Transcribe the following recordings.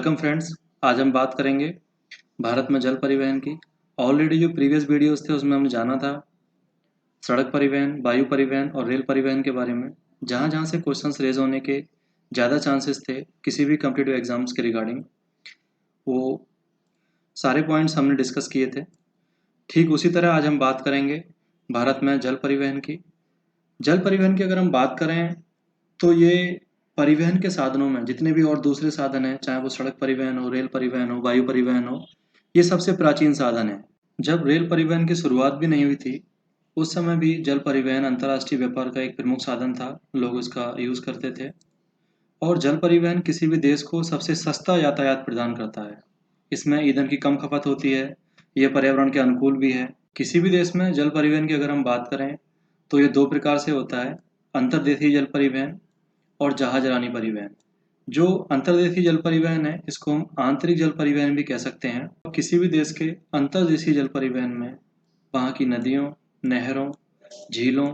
Welcome friends. आज हम बात करेंगे भारत में जल परिवहन की। ऑलरेडी जो प्रीवियस वीडियोस थे उसमें हमने जाना था सड़क परिवहन, वायु परिवहन और रेल परिवहन के बारे में। जहाँ जहाँ से क्वेश्चंस रेज होने के ज़्यादा चांसेस थे किसी भी कॉम्पिटिटिव एग्जाम्स के रिगार्डिंग, वो सारे पॉइंट्स हमने डिस्कस किए थे। ठीक उसी तरह आज हम बात करेंगे भारत में जल परिवहन की। जल परिवहन की अगर हम बात करें तो ये परिवहन के साधनों में जितने भी और दूसरे साधन हैं, चाहे वो सड़क परिवहन हो, रेल परिवहन हो, वायु परिवहन हो, ये सबसे प्राचीन साधन है। जब रेल परिवहन की शुरुआत भी नहीं हुई थी उस समय भी जल परिवहन अंतर्राष्ट्रीय व्यापार का एक प्रमुख साधन था, लोग इसका यूज़ करते थे। और जल परिवहन किसी भी देश को सबसे सस्ता यातायात प्रदान करता है। इसमें ईंधन की कम खपत होती है, यह पर्यावरण के अनुकूल भी है। किसी भी देश में जल परिवहन की अगर हम बात करें तो ये दो प्रकार से होता है, अंतर्देशीय जल परिवहन और जहाजरानी परिवहन। जो अंतर्देशीय जल परिवहन है इसको हम आंतरिक जल परिवहन भी कह सकते हैं। किसी भी देश के अंतर्देशीय जल परिवहन में वहाँ की नदियों, नहरों, झीलों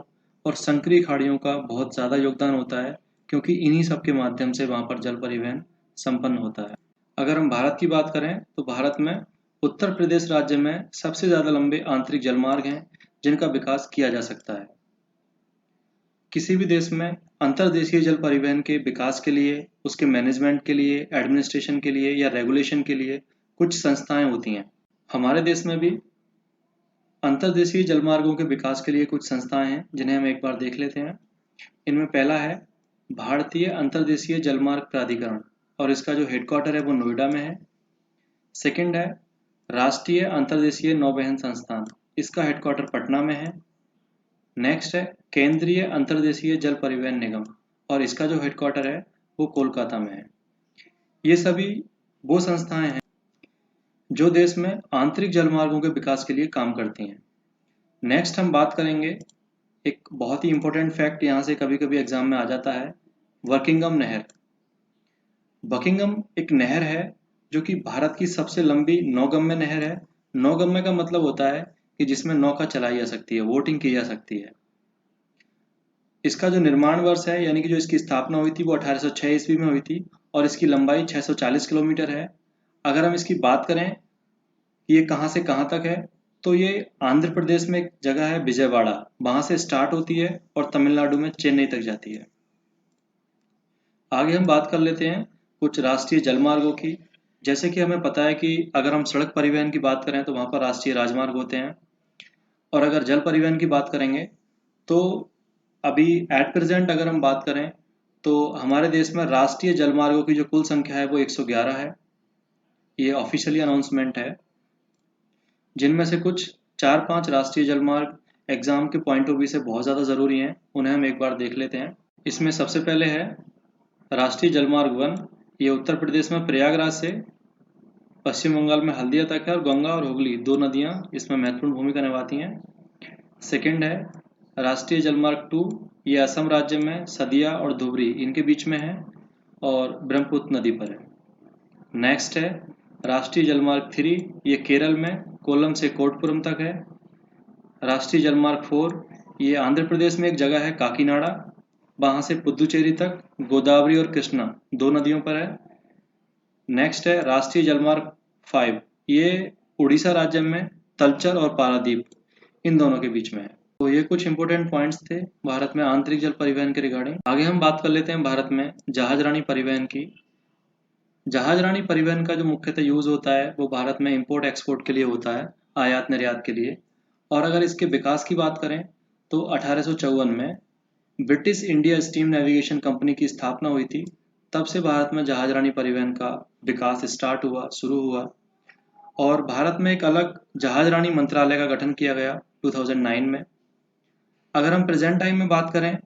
और संकरी खाड़ियों का बहुत ज़्यादा योगदान होता है, क्योंकि इन्हीं सब के माध्यम से वहाँ पर जल परिवहन संपन्न होता है। अगर हम भारत की बात करें तो भारत में उत्तर प्रदेश राज्य में सबसे ज़्यादा लंबे आंतरिक जलमार्ग हैं जिनका विकास किया जा सकता है। किसी भी देश में अंतर्देशीय जल परिवहन के विकास के लिए, उसके मैनेजमेंट के लिए, एडमिनिस्ट्रेशन के लिए या रेगुलेशन के लिए कुछ संस्थाएं होती हैं। हमारे देश में भी अंतर्देशीय जलमार्गों के विकास के लिए कुछ संस्थाएं हैं जिन्हें हम एक बार देख लेते हैं। इनमें पहला है भारतीय अंतर्देशीय जलमार्ग प्राधिकरण और इसका जो हेडक्वार्टर है वो नोएडा में है। सेकंड है राष्ट्रीय अंतर्देशीय नौवहन संस्थान, इसका हेडक्वार्टर पटना में है। नेक्स्ट है केंद्रीय अंतर्देशीय जल परिवहन निगम और इसका जो हेडक्वार्टर है वो कोलकाता में है। ये सभी वो संस्थाएं हैं जो देश में आंतरिक जलमार्गों के विकास के लिए काम करती हैं। नेक्स्ट हम बात करेंगे एक बहुत ही इंपॉर्टेंट फैक्ट, यहाँ से कभी कभी एग्जाम में आ जाता है, बकिंघम नहर। बकिंघम एक नहर है जो कि भारत की सबसे लंबी नौगम्य नहर है। नौगम्य का मतलब होता है कि जिसमें नौका चलाई जा सकती है, बोटिंग की जा सकती है। इसका जो निर्माण वर्ष है यानी कि जो इसकी स्थापना हुई थी वो 1806 ईस्वी में हुई थी और इसकी लंबाई 640 किलोमीटर है। अगर हम इसकी बात करें ये कहाँ से कहाँ तक है तो ये आंध्र प्रदेश में एक जगह है विजयवाड़ा, वहाँ से स्टार्ट होती है और तमिलनाडु में चेन्नई तक जाती है। आगे हम बात कर लेते हैं कुछ राष्ट्रीय जलमार्गों की। जैसे कि हमें पता है कि अगर हम सड़क परिवहन की बात करें तो वहाँ पर राष्ट्रीय राजमार्ग होते हैं, और अगर जल परिवहन की बात करेंगे तो अभी एट प्रेजेंट अगर हम बात करें तो हमारे देश में राष्ट्रीय जलमार्गों की जो कुल संख्या है वो 111 है। ये ऑफिशियली अनाउंसमेंट है, जिनमें से कुछ 4-5 राष्ट्रीय जलमार्ग एग्जाम के पॉइंट ऑफ व्यू से बहुत ज़्यादा ज़रूरी हैं, उन्हें हम एक बार देख लेते हैं। इसमें सबसे पहले है राष्ट्रीय जलमार्ग 1। ये उत्तर प्रदेश में प्रयागराज से पश्चिम बंगाल में हल्दिया तक है और गंगा और हुगली दो नदियाँ इसमें महत्वपूर्ण भूमिका निभाती हैं। सेकंड है राष्ट्रीय जलमार्ग 2। ये असम राज्य में सदिया और धुबरी इनके बीच में है और ब्रह्मपुत्र नदी पर है। नेक्स्ट है राष्ट्रीय जलमार्ग 3। ये केरल में कोल्लम से कोटपुरम तक है। राष्ट्रीय जलमार्ग 4 ये आंध्र प्रदेश में एक जगह है काकीनाडा, वहाँ से पुदुचेरी तक गोदावरी और कृष्णा दो नदियों पर है। नेक्स्ट है राष्ट्रीय जलमार्ग 5। ये उड़ीसा राज्य में तलचर और पारादीप इन दोनों के बीच में है। तो ये कुछ इंपॉर्टेंट पॉइंट्स थे भारत में आंतरिक जल परिवहन के रिगार्डिंग। आगे हम बात कर लेते हैं भारत में जहाजरानी परिवहन की। जहाजरानी परिवहन का जो मुख्यतः यूज़ होता है वो भारत में इंपोर्ट एक्सपोर्ट के लिए होता है, आयात निर्यात के लिए। और अगर इसके विकास की बात करें तो 1854 में British India steam navigation company की स्थापना हुई थी, तब से भारत में जहाजरानी परिवहन का विकास स्टार्ट हुआ, शुरू हुआ। और भारत में एक अलग जहाजरानी मंत्रालय का गठन किया गया 2009 में। अगर हम प्रेजेंट टाइम में बात करें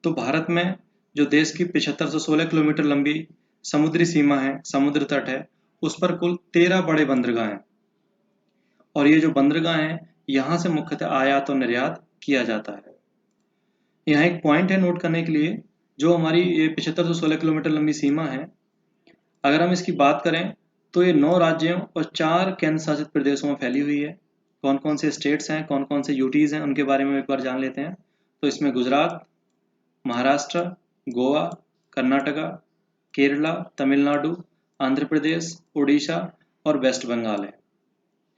तो भारत में जो देश की 7516 किलोमीटर लंबी समुद्री सीमा है, समुद्र तट है, उस पर कुल 13 बड़े बंदरगाह हैं। और ये जो बंदरगाह हैं यहाँ से मुख्यतः आयात और निर्यात किया जाता है। यहाँ एक पॉइंट है नोट करने के लिए, जो हमारी ये 7516 किलोमीटर लंबी सीमा है, अगर हम इसकी बात करें तो ये 9 राज्यों और 4 केंद्र शासित प्रदेशों में फैली हुई है। कौन कौन से स्टेट्स हैं, कौन कौन से यूटीज़ हैं, उनके बारे में एक बार जान लेते हैं। तो इसमें गुजरात, महाराष्ट्र, गोवा, कर्नाटका, केरला, तमिलनाडु, आंध्र प्रदेश, उड़ीसा और वेस्ट बंगाल है।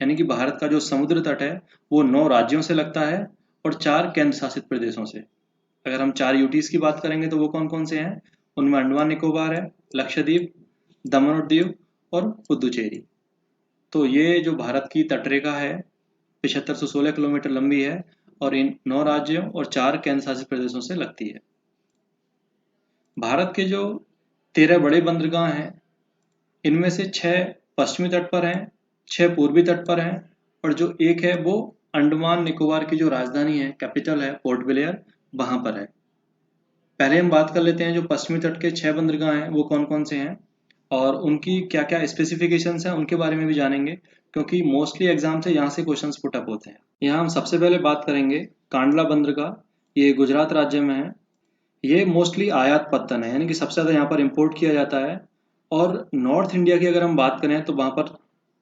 यानी कि भारत का जो समुद्र तट है वो 9 राज्यों से लगता है और 4 केंद्र शासित प्रदेशों से। अगर हम 4 यूटीज की बात करेंगे तो वो कौन कौन से हैं? उनमें अंडमान निकोबार है, लक्षद्वीप, दमन और दीव और पुदुचेरी। तो ये जो भारत की तटरेखा है 7516 किलोमीटर लंबी है और इन 9 राज्यों और 4 केंद्र शासित प्रदेशों से लगती है। भारत के जो 13 बड़े बंदरगाह हैं इनमें से 6 पश्चिमी तट पर हैं, 6 पूर्वी तट पर हैं और जो एक है वो अंडमान निकोबार की जो राजधानी है, कैपिटल है पोर्ट ब्लेयर, वहां पर है। पहले हम बात कर लेते हैं जो पश्चिमी तट के 6 बंदरगाह हैं वो कौन कौन से हैं और उनकी क्या क्या स्पेसिफिकेशंस हैं उनके बारे में भी जानेंगे, क्योंकि मोस्टली एग्जाम से यहाँ से क्वेश्चंस पुट अप होते हैं। यहाँ हम सबसे पहले बात करेंगे कांडला बंदरगाह, ये गुजरात राज्य में है। ये मोस्टली आयात पत्तन है, यानी कि सबसे ज़्यादा यहाँ पर इम्पोर्ट किया जाता है और नॉर्थ इंडिया की अगर हम बात करें तो वहाँ पर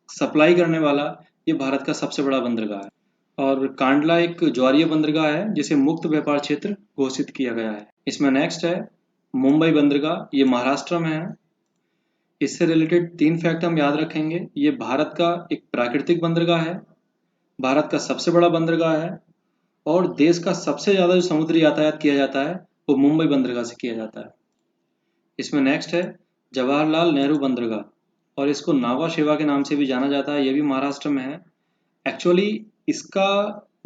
सप्लाई करने वाला ये भारत का सबसे बड़ा बंदरगाह है। और कांडला एक ज्वारीय बंदरगाह है जिसे मुक्त व्यापार क्षेत्र घोषित किया गया है। इसमें नेक्स्ट है मुंबई बंदरगाह, ये महाराष्ट्र में है। इससे रिलेटेड 3 फैक्ट हम याद रखेंगे। ये भारत का एक प्राकृतिक बंदरगाह है, भारत का सबसे बड़ा बंदरगाह है और देश का सबसे ज़्यादा जो समुद्री यातायात किया जाता है वो मुंबई बंदरगाह से किया जाता है। इसमें नेक्स्ट है जवाहरलाल नेहरू बंदरगाह और इसको नावा शेवा के नाम से भी जाना जाता है, ये भी महाराष्ट्र में है। एक्चुअली इसका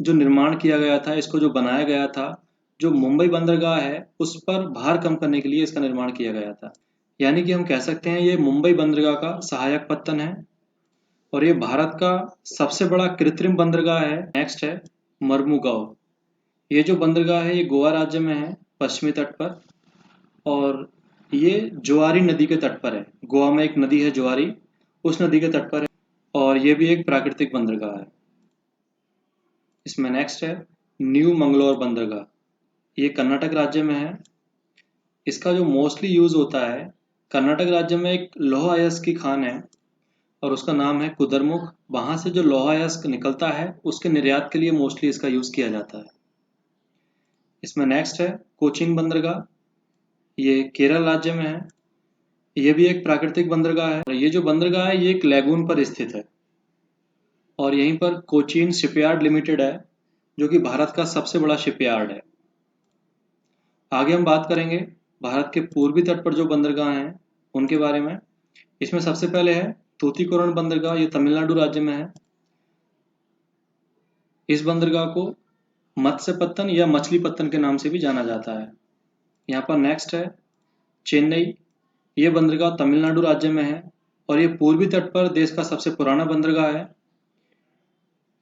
जो निर्माण किया गया था, इसको जो बनाया गया था, जो मुंबई बंदरगाह है उस पर भार कम करने के लिए इसका निर्माण किया गया था। यानी कि हम कह सकते हैं ये मुंबई बंदरगाह का सहायक पत्तन है और ये भारत का सबसे बड़ा कृत्रिम बंदरगाह है। नेक्स्ट है मर्मुगांव, ये जो बंदरगाह है ये गोवा राज्य में है पश्चिमी तट पर और ये जुआरी नदी के तट पर है। गोवा में एक नदी है जुआरी, उस नदी के तट पर है और ये भी एक प्राकृतिक बंदरगाह है। इसमें नेक्स्ट है न्यू मंगलोर बंदरगाह, ये कर्नाटक राज्य में है। इसका जो मोस्टली यूज़ होता है, कर्नाटक राज्य में एक लौह अयस्क की खान है और उसका नाम है कुदरमुख। वहाँ से जो लौह अयस्क निकलता है उसके निर्यात के लिए मोस्टली इसका यूज़ किया जाता है। इसमें नेक्स्ट है कोचीन बंदरगाह, ये केरल राज्य में है। ये भी एक प्राकृतिक बंदरगाह है और ये जो बंदरगाह है ये एक लैगून पर स्थित है और यहीं पर कोचीन शिपयार्ड लिमिटेड है जो कि भारत का सबसे बड़ा शिपयार्ड है। आगे हम बात करेंगे भारत के पूर्वी तट पर जो बंदरगाह हैं उनके बारे में। इसमें सबसे पहले है तूतीकोरन बंदरगाह, ये तमिलनाडु राज्य में है। इस बंदरगाह को मत्स्य पत्तन या मछली पत्तन के नाम से भी जाना जाता है। यहाँ पर नेक्स्ट है चेन्नई, ये बंदरगाह तमिलनाडु राज्य में है और ये पूर्वी तट पर देश का सबसे पुराना बंदरगाह है।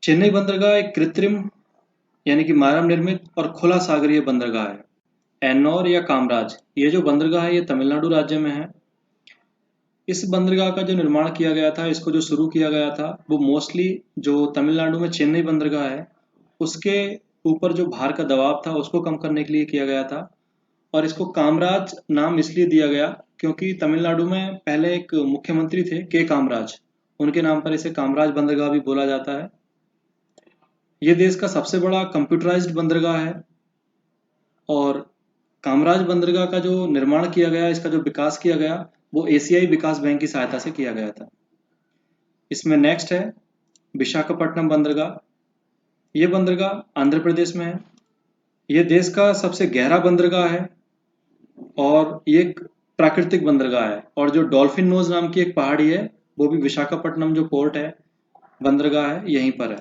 चेन्नई बंदरगाह एक कृत्रिम यानी कि मानव निर्मित और खुला सागरीय बंदरगाह है। एन्नौर या कामराज, ये जो बंदरगाह है ये तमिलनाडु राज्य में है। इस बंदरगाह का जो निर्माण किया गया था, इसको जो शुरू किया गया था वो मोस्टली जो तमिलनाडु में चेन्नई बंदरगाह है उसके ऊपर जो भार का दबाव था उसको कम करने के लिए किया गया था और इसको कामराज नाम इसलिए दिया गया क्योंकि तमिलनाडु में पहले एक मुख्यमंत्री थे के कामराज, उनके नाम पर इसे कामराज बंदरगाह भी बोला जाता है। ये देश का सबसे बड़ा कंप्यूटराइज्ड बंदरगाह है और कामराज बंदरगाह का जो निर्माण किया गया, इसका जो विकास किया गया वो एशियाई विकास बैंक की सहायता से किया गया था। इसमें नेक्स्ट है विशाखापट्टनम बंदरगाह, ये बंदरगाह आंध्र प्रदेश में है। ये देश का सबसे गहरा बंदरगाह है और ये एक प्राकृतिक बंदरगाह है और जो डॉल्फिन नोज नाम की एक पहाड़ी है वो भी विशाखापट्टनम जो पोर्ट है बंदरगाह है यहीं पर है।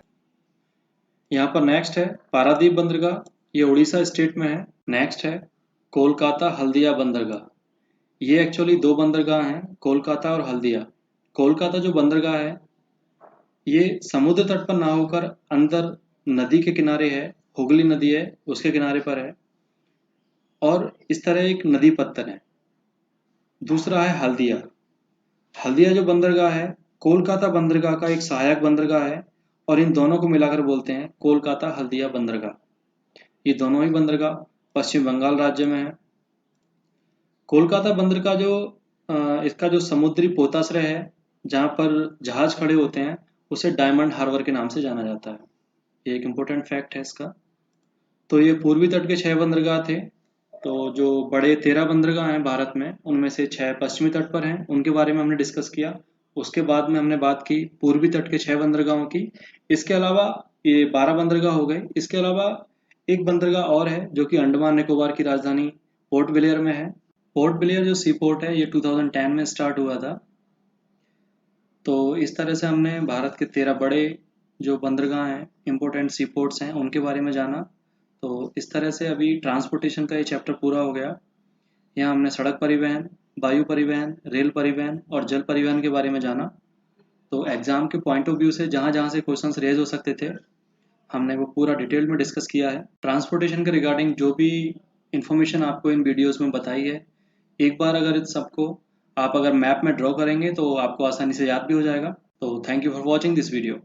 यहाँ पर नेक्स्ट है पारादीप बंदरगाह, ये उड़ीसा स्टेट में है। नेक्स्ट है कोलकाता हल्दिया बंदरगाह, ये एक्चुअली 2 बंदरगाह हैं, कोलकाता और हल्दिया। कोलकाता जो बंदरगाह है ये समुद्र तट पर ना होकर अंदर नदी के किनारे है, हुगली नदी है उसके किनारे पर है और इस तरह एक नदी पत्तन है। दूसरा है हल्दिया, हल्दिया जो बंदरगाह है कोलकाता बंदरगाह का एक सहायक बंदरगाह है और इन दोनों को मिलाकर बोलते हैं कोलकाता हल्दिया बंदरगाह। ये दोनों ही बंदरगाह पश्चिम बंगाल राज्य में है। कोलकाता बंदर का जो इसका जो समुद्री पोताश्रय है जहाँ पर जहाज खड़े होते हैं उसे डायमंड हार्बर के नाम से जाना जाता है। ये एक इम्पोर्टेंट फैक्ट है इसका। तो ये पूर्वी तट के 6 बंदरगाह थे तो जो बड़े 13 बंदरगाह हैं भारत में, उनमें से 6 पश्चिमी तट पर हैं, उनके बारे में हमने डिस्कस किया। उसके बाद में हमने बात की पूर्वी तट के 6 बंदरगाहों की। इसके अलावा ये 12 बंदरगाह हो गए। इसके अलावा एक बंदरगाह और है जो कि अंडमान निकोबार की राजधानी पोर्ट ब्लेयर में है। पोर्ट ब्लेयर जो सी पोर्ट है, ये 2010 में स्टार्ट हुआ था। तो इस तरह से हमने भारत के 13 बड़े जो बंदरगाह हैं, इम्पोर्टेंट सी पोर्ट्स हैं, उनके बारे में जाना। तो इस तरह से अभी ट्रांसपोर्टेशन का ये चैप्टर पूरा हो गया। यहाँ हमने सड़क परिवहन, वायु परिवहन, रेल परिवहन और जल परिवहन के बारे में जाना। तो एग्जाम के पॉइंट ऑफ व्यू से जहाँ जहाँ से क्वेश्चंस रेज हो सकते थे, हमने वो पूरा डिटेल में डिस्कस किया है। ट्रांसपोर्टेशन के रिगार्डिंग जो भी इंफॉर्मेशन आपको इन वीडियोस में बताई है, एक बार अगर इस सबको आप अगर मैप में ड्रॉ करेंगे तो आपको आसानी से याद भी हो जाएगा। तो thank you for watching this video.